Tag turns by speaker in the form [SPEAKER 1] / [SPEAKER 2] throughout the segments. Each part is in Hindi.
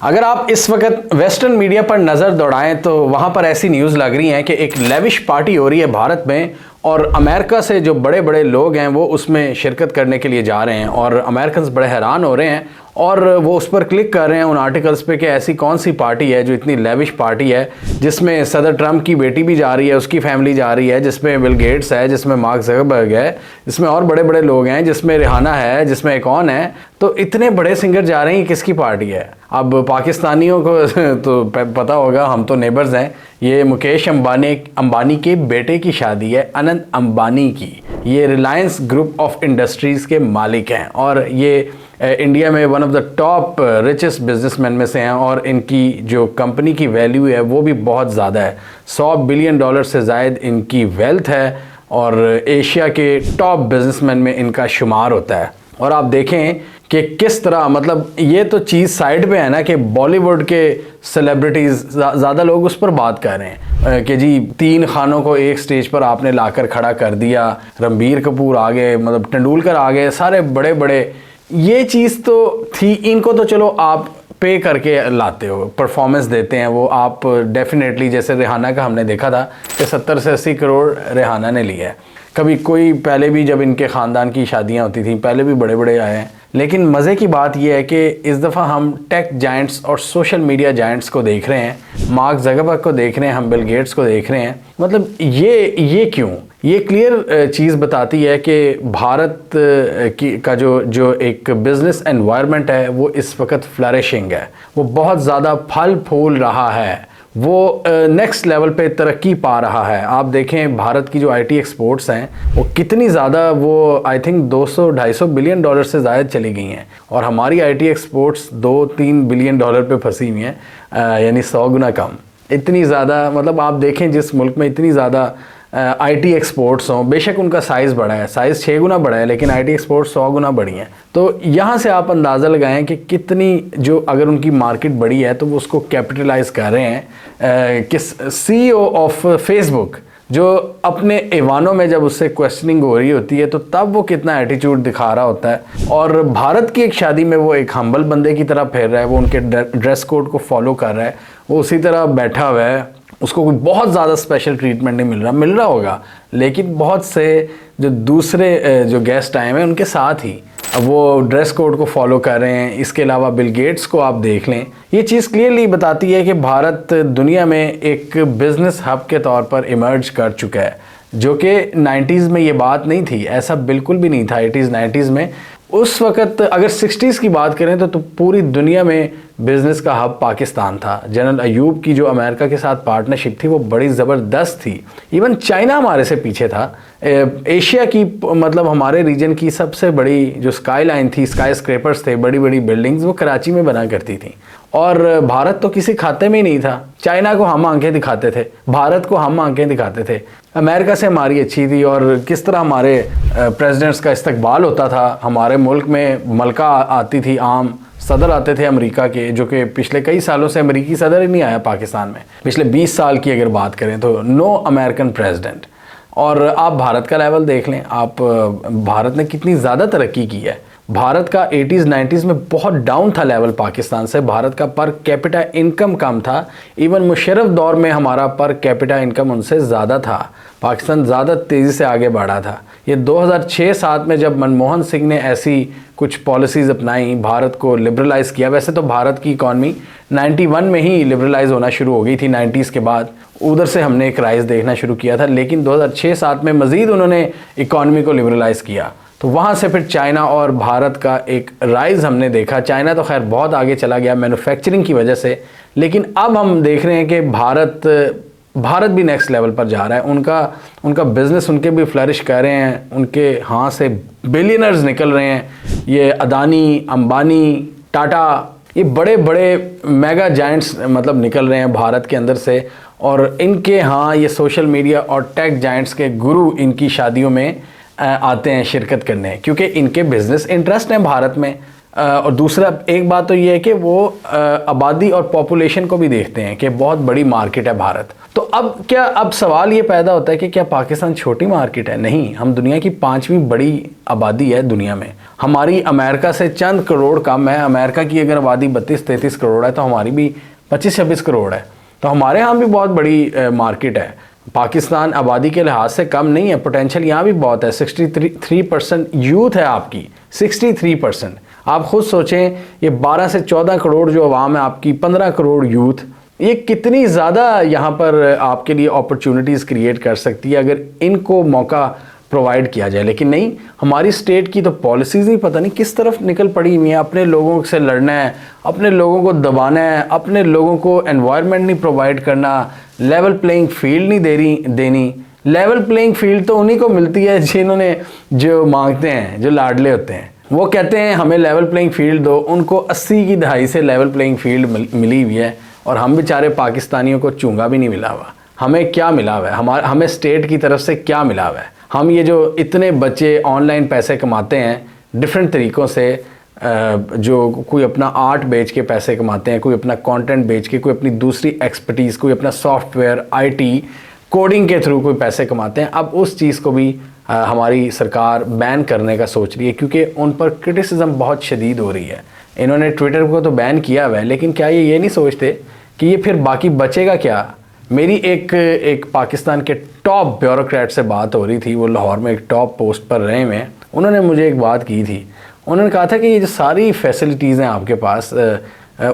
[SPEAKER 1] अगर आप इस वक्त वेस्टर्न मीडिया पर नज़र दौड़ाएं तो वहाँ पर ऐसी न्यूज़ लग रही हैं कि एक लेविश पार्टी हो रही है भारत में और अमेरिका से जो बड़े बड़े लोग हैं वो उसमें शिरकत करने के लिए जा रहे हैं और अमेरिकन्स बड़े हैरान हो रहे हैं और वो उस पर क्लिक कर रहे हैं उन आर्टिकल्स पे कि ऐसी कौन सी पार्टी है जो इतनी लेविश पार्टी है जिसमें सदर ट्रंप की बेटी भी जा रही है, उसकी फैमिली जा रही है, जिसमें बिल गेट्स है, जिसमें मार्क ज़करबर्ग है, जिसमें और बड़े बड़े लोग हैं, जिसमें रिहाना है, जिसमें एक कौन है। तो इतने बड़े सिंगर जा रहे हैं, किसकी पार्टी है? अब पाकिस्तानियों को तो पता होगा, हम तो नेबर्स हैं। ये मुकेश अंबानी के बेटे की शादी है, अनंत अंबानी की। ये रिलायंस ग्रुप ऑफ इंडस्ट्रीज़ के मालिक हैं और ये इंडिया में one of the top richest businessman में से हैं और इनकी जो कंपनी की वैल्यू है वो भी बहुत ज़्यादा है। $100 बिलियन से ज़ायद इनकी वेल्थ है और एशिया के टॉप बिजनेसमैन में इनका शुमार होता है। और आप देखें कि किस तरह, मतलब ये तो चीज़ साइड पे है ना कि बॉलीवुड के सेलिब्रिटीज़ ज़्यादा लोग उस पर बात कर रहे हैं कि जी 3 खानों को एक स्टेज पर आपने लाकर खड़ा कर दिया, रणबीर कपूर आ गए, मतलब तेंदुलकर आ गए, सारे बड़े बड़े। ये चीज़ तो थी, इनको तो चलो आप पे करके लाते हो, परफॉर्मेंस देते हैं वो आप डेफिनेटली। जैसे रिहाना का हमने देखा था कि 70 से 80 करोड़ रिहाना ने लिया है। कभी कोई पहले भी जब इनके ख़ानदान की शादियां होती थी पहले भी बड़े बड़े आए हैं। लेकिन मज़े की बात यह है कि इस दफ़ा हम टेक जायंट्स और सोशल मीडिया जायंट्स को देख रहे हैं, मार्क ज़करबर्ग को देख रहे हैं, हम बिल गेट्स को देख रहे हैं। मतलब ये क्यों? ये क्लियर चीज़ बताती है कि भारत का जो एक बिज़नेस एनवायरनमेंट है वो इस वक्त फ्लरिशिंग है, वो बहुत ज़्यादा फल फूल रहा है, वो नेक्स्ट लेवल पे तरक्की पा रहा है। आप देखें भारत की जो आईटी एक्सपोर्ट्स हैं वो कितनी ज़्यादा, वो आई थिंक $200-250 बिलियन से ज़्यादा चली गई हैं और हमारी आईटी एक्सपोर्ट्स $2-3 बिलियन पे फंसी हुई हैं, यानी 100 गुना कम। इतनी ज़्यादा, मतलब आप देखें जिस मुल्क में इतनी ज़्यादा आईटी एक्सपोर्ट्स हों, बेशक उनका साइज़ बड़ा है, साइज़ 6 गुना बड़ा है, लेकिन आईटी एक्सपोर्ट्स 100 गुना बड़ी हैं। तो यहाँ से आप अंदाज़ा लगाएं कि कितनी, जो अगर उनकी मार्केट बड़ी है तो वो उसको कैपिटलाइज़ कर रहे हैं। किस CEO ऑफ फेसबुक जो अपने ऐवानों में जब उससे क्वेश्चनिंग हो रही होती है तो तब वो कितना एटीट्यूड दिखा रहा होता है और भारत की एक शादी में वो एक हम्बल बंदे की तरह फिर रहा है, वो उनके ड्रेस कोड को फॉलो कर रहा है, वो उसी तरह बैठा हुआ है, उसको कोई बहुत ज़्यादा स्पेशल ट्रीटमेंट नहीं मिल रहा होगा। लेकिन बहुत से जो दूसरे जो गेस्ट आए हैं उनके साथ ही अब वो ड्रेस कोड को फॉलो कर रहे हैं। इसके अलावा बिल गेट्स को आप देख लें, ये चीज़ क्लियरली बताती है कि भारत दुनिया में एक बिज़नेस हब के तौर पर इमर्ज कर चुका है, जो कि 90s में ये बात नहीं थी, ऐसा बिल्कुल भी नहीं था। 80s 90s में उस वक़्त अगर 60s की बात करें तो पूरी दुनिया में बिज़नेस का हब पाकिस्तान था। जनरल अयूब की जो अमेरिका के साथ पार्टनरशिप थी वो बड़ी ज़बरदस्त थी। इवन चाइना हमारे से पीछे था। एशिया की, मतलब हमारे रीजन की सबसे बड़ी जो स्काई लाइन थी, स्काई स्क्रेपर्स थे, बड़ी बड़ी बिल्डिंग्स, वो कराची में बना करती थी और भारत तो किसी खाते में ही नहीं था। चाइना को हम आंखें दिखाते थे, भारत को हम आंखें दिखाते थे। अमेरिका से हमारी अच्छी थी और किस तरह हमारे प्रेसिडेंट्स का इस्तकबाल होता था। हमारे मुल्क में मलका आती थी, आम सदर आते थे अमेरिका के, जो कि पिछले कई सालों से अमेरिकी सदर ही नहीं आया पाकिस्तान में। पिछले 20 साल की अगर बात करें तो नो अमेरिकन प्रेसिडेंट। और आप भारत का लेवल देख लें, आप भारत ने कितनी ज़्यादा तरक्की की है। भारत का 80s 90s में बहुत डाउन था लेवल पाकिस्तान से, भारत का पर कैपिटा इनकम कम था। इवन मुशर्रफ दौर में हमारा पर कैपिटा इनकम उनसे ज़्यादा था, पाकिस्तान ज़्यादा तेज़ी से आगे बढ़ा था। ये 2006-07 में जब मनमोहन सिंह ने ऐसी कुछ पॉलिसीज़ अपनाई, भारत को लिबरलाइज़ किया। वैसे तो भारत की इकॉनमी 91 में ही लिबरलाइज़ होना शुरू हो गई थी, 90s के बाद उधर से हमने एक राइज़ देखना शुरू किया था, लेकिन 2006-07 में मज़ीद उन्होंने इकॉनमी को लिबरलाइज़ किया। तो वहाँ से फिर चाइना और भारत का एक राइज़ हमने देखा। चाइना तो खैर बहुत आगे चला गया मैन्युफैक्चरिंग की वजह से, लेकिन अब हम देख रहे हैं कि भारत भी नेक्स्ट लेवल पर जा रहा है। उनका बिज़नेस, उनके भी फ्लरिश कर रहे हैं, उनके हाथ से बिलियनर्स निकल रहे हैं। ये अदानी, अंबानी, टाटा, ये बड़े बड़े मेगा जायंट्स मतलब निकल रहे हैं भारत के अंदर से और इनके यहाँ ये सोशल मीडिया और टेक जायंट्स के गुरु इनकी शादियों में आते हैं शिरकत करने, क्योंकि इनके बिज़नेस इंटरेस्ट हैं भारत में। और दूसरा एक बात तो ये है कि वो आबादी और पॉपुलेशन को भी देखते हैं कि बहुत बड़ी मार्केट है भारत। तो अब सवाल ये पैदा होता है कि क्या पाकिस्तान छोटी मार्केट है? नहीं, हम दुनिया की 5वीं बड़ी आबादी है दुनिया में। हमारी अमेरिका से चंद करोड़ कम है। अमेरिका की अगर आबादी 32-33 करोड़ है तो हमारी भी 25-26 करोड़ है। तो हमारे यहाँ भी बहुत बड़ी मार्केट है। पाकिस्तान आबादी के लिहाज से कम नहीं है, पोटेंशियल यहाँ भी बहुत है। 63% यूथ है आपकी, 63%। आप खुद सोचें, ये 12 से 14 करोड़ जो आवाम है आपकी, 15 करोड़ यूथ, ये कितनी ज़्यादा यहाँ पर आपके लिए अपॉर्चुनिटीज़ क्रिएट कर सकती है अगर इनको मौका प्रोवाइड किया जाए। लेकिन नहीं, हमारी स्टेट की तो पॉलिसीज़ ही पता नहीं किस तरफ निकल पड़ी हुई हैं। अपने लोगों से लड़ना है, अपने लोगों को दबाना है, अपने लोगों को एनवायरनमेंट नहीं प्रोवाइड करना, लेवल प्लेइंग फील्ड नहीं देनी। लेवल प्लेइंग फील्ड तो उन्हीं को मिलती है जिन्होंने जो मांगते हैं, जो लाडले होते हैं। वो कहते हैं हमें लेवल प्लेइंग फील्ड दो। उनको 80 की दहाई से लेवल प्लेइंग फील्ड मिली हुई है और हम बेचारे पाकिस्तानियों को चूंगा भी नहीं मिला हुआ। हमें क्या मिला हुआ है? हमें स्टेट की तरफ से क्या मिला हुआ है? हम ये जो इतने बच्चे ऑनलाइन पैसे कमाते हैं डिफरेंट तरीक़ों से, जो कोई अपना आर्ट बेच के पैसे कमाते हैं, कोई अपना कंटेंट बेच के, कोई अपनी दूसरी एक्सपर्टीज़, कोई अपना सॉफ्टवेयर आईटी कोडिंग के थ्रू कोई पैसे कमाते हैं। अब उस चीज़ को भी हमारी सरकार बैन करने का सोच रही है क्योंकि उन पर क्रिटिसिज्म बहुत शदीद हो रही है। इन्होंने ट्विटर को तो बैन किया हुआ है, लेकिन क्या ये नहीं सोचते कि ये फिर बाकी बचेगा क्या? मेरी एक पाकिस्तान के टॉप ब्यूरोक्रेट से बात हो रही थी, वो लाहौर में एक टॉप पोस्ट पर रहे हुए हैं। उन्होंने मुझे एक बात की थी। उन्होंने कहा था कि ये जो सारी फैसिलिटीज़ हैं आपके पास,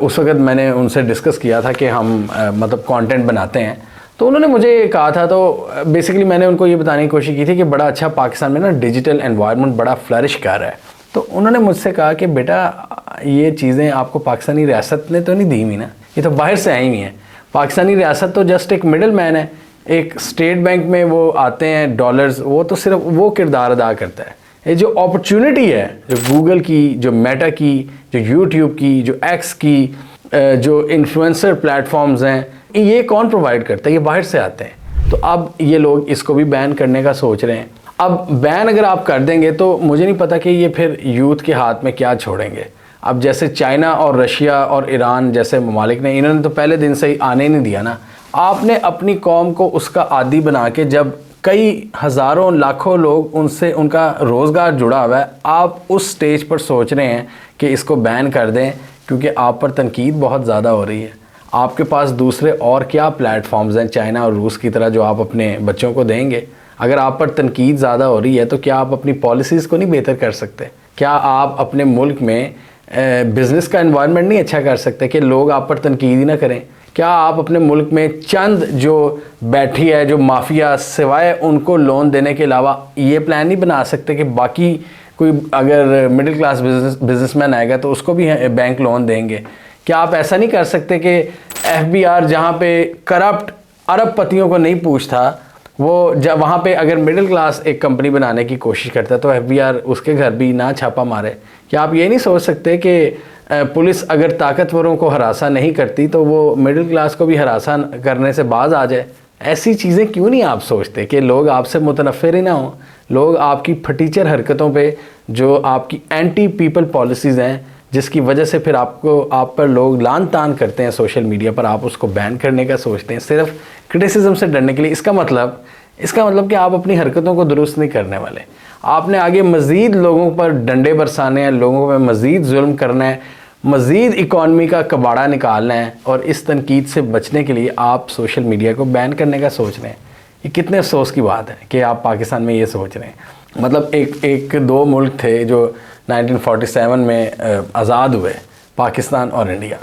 [SPEAKER 1] उस वक़्त मैंने उनसे डिस्कस किया था कि हम मतलब कंटेंट बनाते हैं, तो उन्होंने मुझे कहा था, तो बेसिकली मैंने उनको ये बताने की कोशिश की थी कि बड़ा अच्छा पाकिस्तान में ना डिजिटल एनवायरनमेंट बड़ा फ्लरिश कर रहा है। तो उन्होंने मुझसे कहा कि बेटा ये चीज़ें आपको पाकिस्तानी रियासत ने तो नहीं दी हुई ना, ये तो बाहर से आई हुई हैं। पाकिस्तानी रियासत तो जस्ट एक मिडल मैन है। एक स्टेट बैंक में वो आते हैं डॉलर्स, वो तो सिर्फ वो किरदार अदा करता है। ये जो अपॉर्चुनिटी है, जो गूगल की, जो मेटा की, जो यूट्यूब की, जो एक्स की, जो इन्फ्लुएंसर प्लेटफॉर्म्स हैं, ये कौन प्रोवाइड करता है? ये बाहर से आते हैं। तो अब ये लोग इसको भी बैन करने का सोच रहे हैं। अब बैन अगर आप कर देंगे तो मुझे नहीं पता कि ये फिर यूथ के हाथ में क्या छोड़ेंगे। अब जैसे चाइना और रशिया और ईरान जैसे ममालिक ने, इन्होंने तो पहले दिन से ही आने नहीं दिया ना। आपने अपनी कौम को उसका आदी बना के, जब कई हज़ारों लाखों लोग उनसे, उनका रोज़गार जुड़ा हुआ है, आप उस स्टेज पर सोच रहे हैं कि इसको बैन कर दें क्योंकि आप पर तनकीद बहुत ज़्यादा हो रही है। आपके पास दूसरे और क्या प्लेटफॉर्म्स हैं चाइना और रूस की तरह जो आप अपने बच्चों को देंगे? अगर आप पर तनकीद ज़्यादा हो रही है तो क्या आप अपनी पॉलिसीज़ को नहीं बेहतर कर सकते? क्या आप अपने मुल्क में बिज़नेस का एनवायरनमेंट नहीं अच्छा कर सकते कि लोग आप पर तनकीद ही ना करें? क्या आप अपने मुल्क में चंद जो बैठी है, जो माफिया, सिवाय उनको लोन देने के अलावा ये प्लान नहीं बना सकते कि बाकी कोई अगर मिडिल क्लास बिजनेसमैन आएगा तो उसको भी बैंक लोन देंगे? क्या आप ऐसा नहीं कर सकते कि FBI जहाँ पे करप्ट अरबपतियों को नहीं पूछता, वो जब वहाँ पे अगर मिडिल क्लास एक कंपनी बनाने की कोशिश करता है तो FBI उसके घर भी ना छापा मारे? क्या आप ये नहीं सोच सकते कि पुलिस अगर ताकतवरों को हरासा नहीं करती तो वो मिडिल क्लास को भी हरासा करने से बाज आ जाए? ऐसी चीज़ें क्यों नहीं आप सोचते कि लोग आपसे मुतनफ़िर ही ना हों? लोग आपकी फटीचर हरकतों पे, जो आपकी एंटी पीपल पॉलिसीज़ हैं, जिसकी वजह से फिर आप पर लोग लान तान करते हैं सोशल मीडिया पर, आप उसको बैन करने का सोचते हैं सिर्फ क्रिटिसिज्म से डरने के लिए। इसका मतलब कि आप अपनी हरकतों को दुरुस्त नहीं करने वाले। आपने आगे मज़ीद लोगों पर डंडे बरसाने हैं, लोगों पर मज़ीद जुल्म करना है, मज़ीद इकॉनमी का कबाड़ा निकालना है, और इस तनकीद से बचने के लिए आप सोशल मीडिया को बैन करने का सोच रहे हैं। ये कितने अफसोस की बात है कि आप पाकिस्तान में ये सोच रहे हैं। मतलब एक दो मुल्क थे जो 1947 में आज़ाद हुए, पाकिस्तान और इंडिया।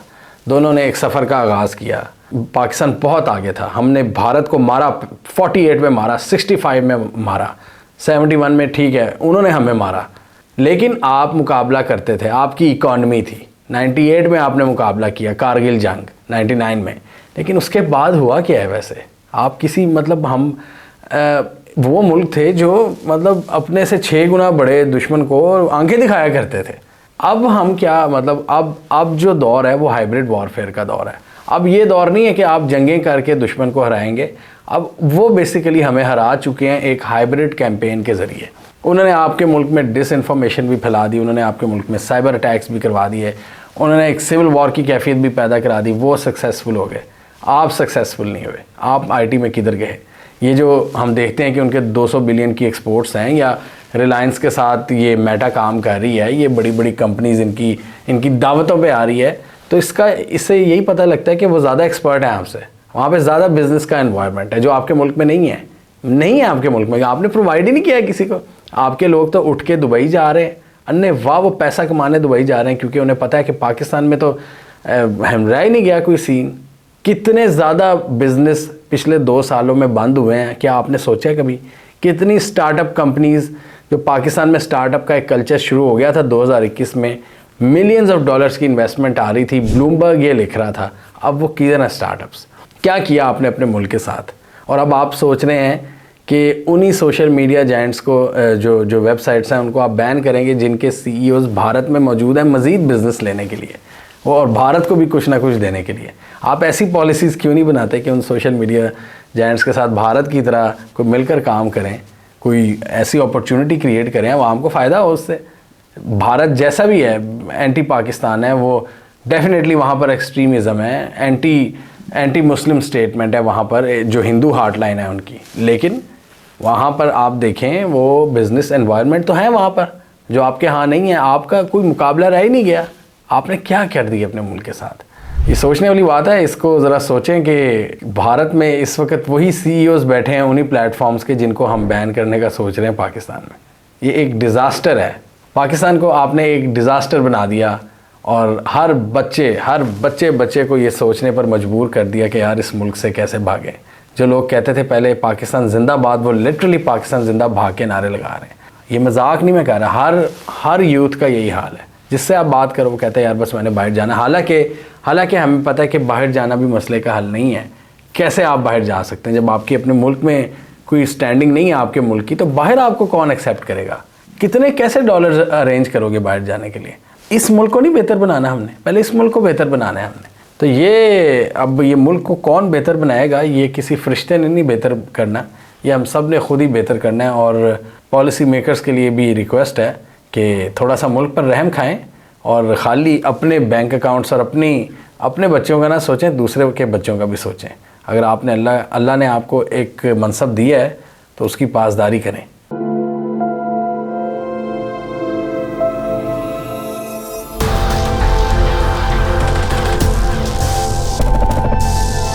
[SPEAKER 1] दोनों ने एक सफ़र का आगाज़ किया। पाकिस्तान बहुत आगे था, हमने भारत को मारा, 48 में मारा, 65 में मारा, 71 में ठीक है उन्होंने हमें मारा, लेकिन आप मुकाबला करते थे, आपकी इकॉनमी थी। 98 में आपने मुकाबला किया, कारगिल जंग 99 में, लेकिन उसके बाद हुआ क्या है? वैसे आप किसी मतलब हम वो मुल्क थे जो मतलब अपने से 6 गुना बड़े दुश्मन को आंखें दिखाया करते थे। अब हम क्या मतलब अब जो दौर है वो हाइब्रिड वॉरफेयर का दौर है। अब ये दौर नहीं है कि आप जंगें करके दुश्मन को हराएंगे, अब वो बेसिकली हमें हरा चुके हैं एक हाइब्रिड कैंपेन के ज़रिए। उन्होंने आपके मुल्क में डिसइंफॉर्मेशन भी फैला दी, उन्होंने आपके मुल्क में साइबर अटैक्स भी करवा दिए, उन्होंने एक सिविल वॉर की कैफियत भी पैदा करा दी। वो सक्सेसफुल हो गए, आप सक्सेसफुल नहीं हुए। आप आईटी में किधर गए? ये जो हम देखते हैं कि उनके 200 बिलियन की एक्सपोर्ट्स हैं, या रिलायंस के साथ ये मेटा काम कर रही है, ये बड़ी बड़ी कंपनीज इनकी दावतों पे आ रही है, तो इससे यही पता लगता है कि वो ज़्यादा एक्सपर्ट हैं आपसे। वहाँ पे ज़्यादा बिजनेस का एनवायरनमेंट है जो आपके मुल्क में नहीं है आपके मुल्क में। आपने प्रोवाइड ही नहीं किया है किसी को। आपके लोग तो उठ के दुबई जा रहे हैं, अन्य वाह वो पैसा कमाने दुबई जा रहे हैं, क्योंकि उन्हें पता है कि पाकिस्तान में तो रह ही नहीं गया कोई सीन। कितने ज़्यादा बिजनेस पिछले 2 सालों में बंद हुए हैं, क्या आपने सोचा है कभी? कितनी स्टार्टअप कंपनीज़, जो पाकिस्तान में स्टार्टअप का एक कल्चर शुरू हो गया था 2021 में, मिलियंस ऑफ डॉलर्स की इन्वेस्टमेंट आ रही थी, ब्लूमबर्ग ये लिख रहा था, अब वो किधर हैं स्टार्टअप्स? क्या किया आपने अपने मुल्क के साथ? और अब आप सोच रहे हैं कि उन्हीं सोशल मीडिया जायंट्स को, जो वेबसाइट्स हैं, उनको आप बैन करेंगे जिनके सीईओज़ भारत में मौजूद हैं मज़ीद बिज़नेस लेने के लिए और भारत को भी कुछ ना कुछ देने के लिए। आप ऐसी पॉलिसीज़ क्यों नहीं बनाते कि उन सोशल मीडिया जायंट्स के साथ भारत की तरह कोई मिलकर काम करें, कोई ऐसी अपॉर्चुनिटी क्रिएट करें, आवाम को फ़ायदा हो उससे। भारत जैसा भी है, एंटी पाकिस्तान है, वो डेफिनेटली वहाँ पर एक्सट्रीमिज़म है, एंटी मुस्लिम स्टेटमेंट है वहाँ पर, जो हिंदू हार्ट लाइन है उनकी। लेकिन वहाँ पर आप देखें वो बिज़नेस एनवायरनमेंट तो है वहाँ पर, जो आपके यहाँ नहीं है। आपका कोई मुकाबला रह ही नहीं गया। आपने क्या कर दिया अपने मुल्क के साथ? ये सोचने वाली बात है। इसको ज़रा सोचें कि भारत में इस वक्त वही सीईओज़ बैठे हैं उन्हीं प्लेटफॉर्म्स के जिनको हम बैन करने का सोच रहे हैं पाकिस्तान में। ये एक डिज़ास्टर है। पाकिस्तान को आपने एक डिज़ास्टर बना दिया और हर बच्चे को ये सोचने पर मजबूर कर दिया कि यार इस मुल्क से कैसे भागें। जो लोग कहते थे पहले पाकिस्तान जिंदाबाद, वो लिटरली पाकिस्तान जिंदा भाग के नारे लगा रहे हैं। ये मजाक नहीं मैं कह रहा, हर यूथ का यही हाल है। जिससे आप बात करो वो कहते हैं यार बस मैंने बाहर जाना। हालांकि हमें पता है कि बाहर जाना भी मसले का हल नहीं है। कैसे आप बाहर जा सकते हैं जब आपकी अपने मुल्क में कोई स्टैंडिंग नहीं है आपके मुल्क की? तो बाहर आपको कौन एक्सेप्ट करेगा? कैसे डॉलर अरेंज करोगे बाहर जाने के लिए? इस मुल्क को नहीं बेहतर बनाना हमने, पहले इस मुल्क को बेहतर बनाना है हमने। तो अब ये मुल्क को कौन बेहतर बनाएगा? ये किसी फरिश्ते ने नहीं बेहतर करना, ये हम सब ने खुद ही बेहतर करना है। और पॉलिसी मेकर्स के लिए भी रिक्वेस्ट है कि थोड़ा सा मुल्क पर रहम खाएं और ख़ाली अपने बैंक अकाउंट्स और अपने बच्चों का ना सोचें, दूसरे के बच्चों का भी सोचें। अगर आपने अल्लाह ने आपको एक मनसब दिया है तो उसकी पासदारी करें।